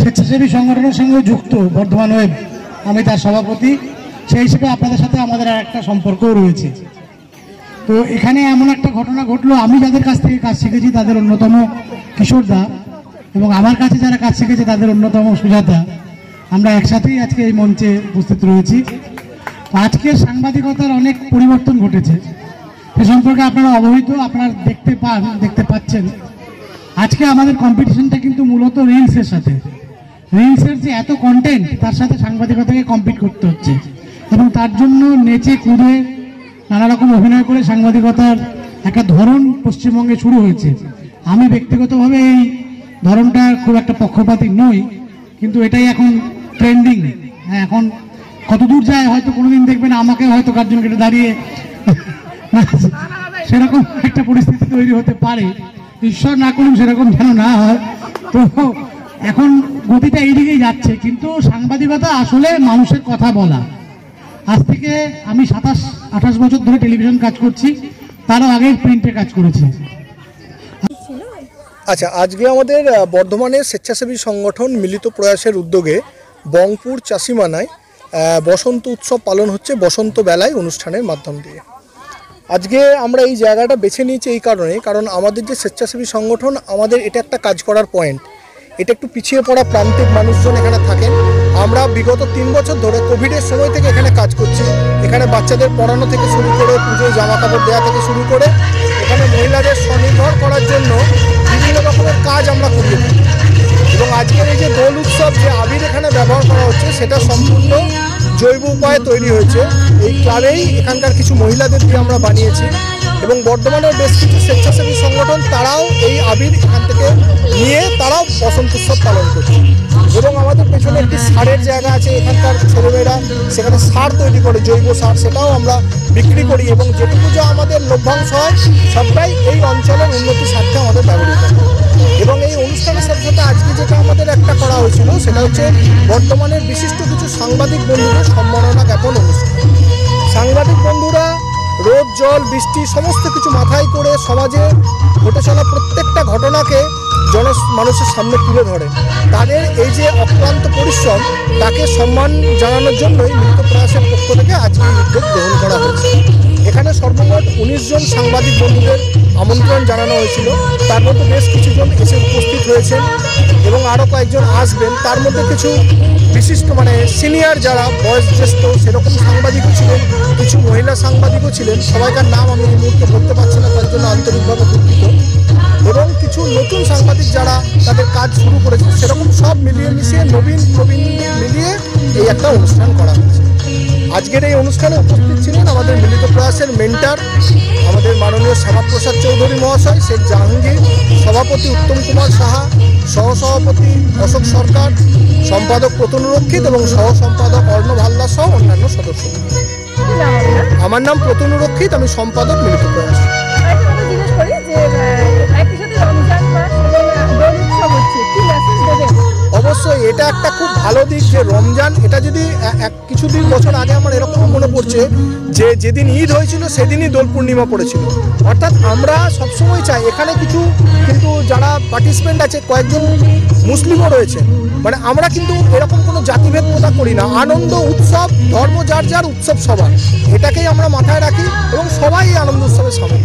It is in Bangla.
স্বেচ্ছাসেবী সংগঠনের সঙ্গে যুক্ত বর্ধমান ওয়েব, আমি তার সভাপতি, সেই হিসেবে আপনাদের সাথে আমাদের আর একটা সম্পর্কও রয়েছে। তো এখানে এমন একটা ঘটনা ঘটলো, আমি যাদের কাছ থেকে কাজ শিখেছি তাদের অন্যতম কিশোর দা, এবং আমার কাছে যারা কাজ শিখেছে তাদের অন্যতম সুজাতা, আমরা একসাথেই আজকে এই মঞ্চে উপস্থিত রয়েছি। আজকের সাংবাদিকতার অনেক পরিবর্তন ঘটেছে, সে সম্পর্কে আপনারা অবহিত, আপনারা দেখতে পাচ্ছেন। আজকে আমাদের কম্পিটিশনটা কিন্তু মূলত রিলসের সাথে, রিলসের যে এত কন্টেন্ট তার সাথে সাংবাদিকতাকে কম্পিট করতে হচ্ছে, এবং তার জন্য নেচে কুদে নানা রকম অভিনয় করে সাংবাদিকতার একটা ধরন পশ্চিমবঙ্গে শুরু হয়েছে। আমি ব্যক্তিগতভাবে এই ধরনটা খুব একটা পক্ষপাতী নই, কিন্তু এটাই এখন ট্রেন্ডিং। হ্যাঁ, এখন কতদূর যায় হয়তো কোনোদিন দেখবেন আমাকে হয়তো কার্জন কেটে দাঁড়িয়ে সেরকম একটা পরিস্থিতি তৈরি হতে পারে, ঈশ্বর না করুন সেরকম যেন না হয়। তো এখন গতিটা এইদিকেই যাচ্ছে, কিন্তু সাংবাদিকতা আসলে মানুষের কথা বলা। আজ থেকে আমি 27-28 বছর ধরে টেলিভিশন কাজ করছি, তারও আগে প্রিন্টে কাজ করেছি। আচ্ছা, আজকে আমাদের বর্ধমানের স্বেচ্ছাসেবী সংগঠন মিলিত প্রয়াসের উদ্যোগে বংপুর চাষিমানায় বসন্ত উৎসব পালন হচ্ছে বসন্ত বেলায় অনুষ্ঠানের মাধ্যম দিয়ে। আজকে আমরা এই জায়গাটা বেছে নিয়েছি এই কারণ আমাদের যে স্বেচ্ছাসেবী সংগঠন, আমাদের এটা একটা কাজ করার পয়েন্ট। এটা একটু পিছিয়ে পড়া প্রান্তিক মানুষজন এখানে থাকেন। আমরা বিগত 3 বছর ধরে কোভিডের সময় থেকে এখানে কাজ করছি। এখানে বাচ্চাদের পড়ানো থেকে শুরু করে পুজোয় জামা কাপড় দেওয়া থেকে শুরু করে এখানে মহিলাদের স্বনির্ভর করার জন্য বিভিন্ন রকমের কাজ আমরা করি। এবং আজকের এই যে দোল উৎসব, যে আবির এখানে ব্যবহার করা হচ্ছে, সেটা সম্পূর্ণ জৈব উপায়ে তৈরি হয়েছে। এই ক্লাবেই এখানকার কিছু মহিলাদের দিয়ে আমরা বানিয়েছি, এবং বর্ধমানের বেশ কিছু স্বেচ্ছাসেবী সংগঠন তারাও এই আবির এখান থেকে নিয়ে তারাও বসন্ত উৎসব পালন করছে। এবং আমাদের পেছনে একটি সারের জায়গা আছে, এখানকার ছেলেমেয়েরা সেখানে সার তৈরি করে, জৈব সার, সেটাও আমরা বিক্রি করি। এবং যেটুকু যা আমাদের লভ্যাংশ হয় সবটাই এই অঞ্চলের উন্নতির স্বার্থে আমাদের ব্যবহৃত হয়। এবং এই অনুষ্ঠানের সাথে সাথে আজকে যেটা আমাদের একটা করা হয়েছিল, সেটা হচ্ছে বর্তমানের বিশিষ্ট কিছু সাংবাদিক বন্ধুদের সম্মাননা জ্ঞাপন অনুষ্ঠান। সাংবাদিক বন্ধুরা রোদ জল বৃষ্টি সমস্ত কিছু মাথায় করে সমাজে ঘটে চলা প্রত্যেকটা ঘটনাকে মানুষের সামনে তুলে ধরে। তাদের এই যে অক্লান্ত পরিশ্রম, তাকে সম্মান জানানোর জন্যই মিলিত প্রয়াসের পক্ষ থেকে আজকে উদ্যোগ গ্রহণ করা হয়েছে। এখানে সর্বমোট 19 জন সাংবাদিক বন্ধুদের আমন্ত্রণ জানানো হয়েছিল। তার মধ্যে বেশ কিছুজন এসে উপস্থিত হয়েছেন এবং আরও কয়েকজন আসবেন। তার মধ্যে কিছু বিশিষ্ট সিনিয়র যারা বয়োজ্যেষ্ঠ সেরকম সাংবাদিকও ছিলেন, কিছু মহিলা সাংবাদিকও ছিলেন। সবাইকার নাম আমি এই মুহূর্তে বলতে পারছি না, তার জন্য আন্তরিকভাবে দুঃখিত। এবং কিছু নতুন সাংবাদিক যারা তাদের কাজ শুরু করেছে, সেরকম সব মিলিয়ে মিশিয়ে নবীন প্রবীণ মিলিয়ে এই একটা অনুষ্ঠান করা হয়েছে। আজকের এই অনুষ্ঠানে উপস্থিত ছিলেন আমাদের মিলিত প্রয়াসের মেন্টার, আমাদের মাননীয় শ্যামাপ্রসাদ চৌধুরী মহাশয়, শেখ জাহাঙ্গীর, সভাপতি উত্তম কুমার সাহা, সহসভাপতি অশোক সরকার, সম্পাদক প্রতুল রক্ষিত এবং সহ সম্পাদক অর্ণব হালদার সহ অন্যান্য সদস্য। আমার নাম প্রতুল রক্ষিত, আমি সম্পাদক মিলিত প্রয়াস। অবশ্যই এটা একটা খুব ভালো দিক যে রমজান, এটা যদি কিছুদিন বছর আগে আমার এরকম মনে পড়ছে যে যেদিন ঈদ হয়েছিল সেদিনই দোল পূর্ণিমা পড়েছিল। অর্থাৎ আমরা সবসময় চাই, এখানে কিছু কিন্তু যারা পার্টিসিপেন্ট আছে কয়েকজন মুসলিমও রয়েছে, আমরা কিন্তু এরকম কোনো জাতিভেদ প্রথা করি না। আনন্দ উৎসব, ধর্ম যার যার, উৎসব সবার, এটাকেই আমরা মাথায় রাখি এবং সবাই এই আনন্দ উৎসবে সামিল।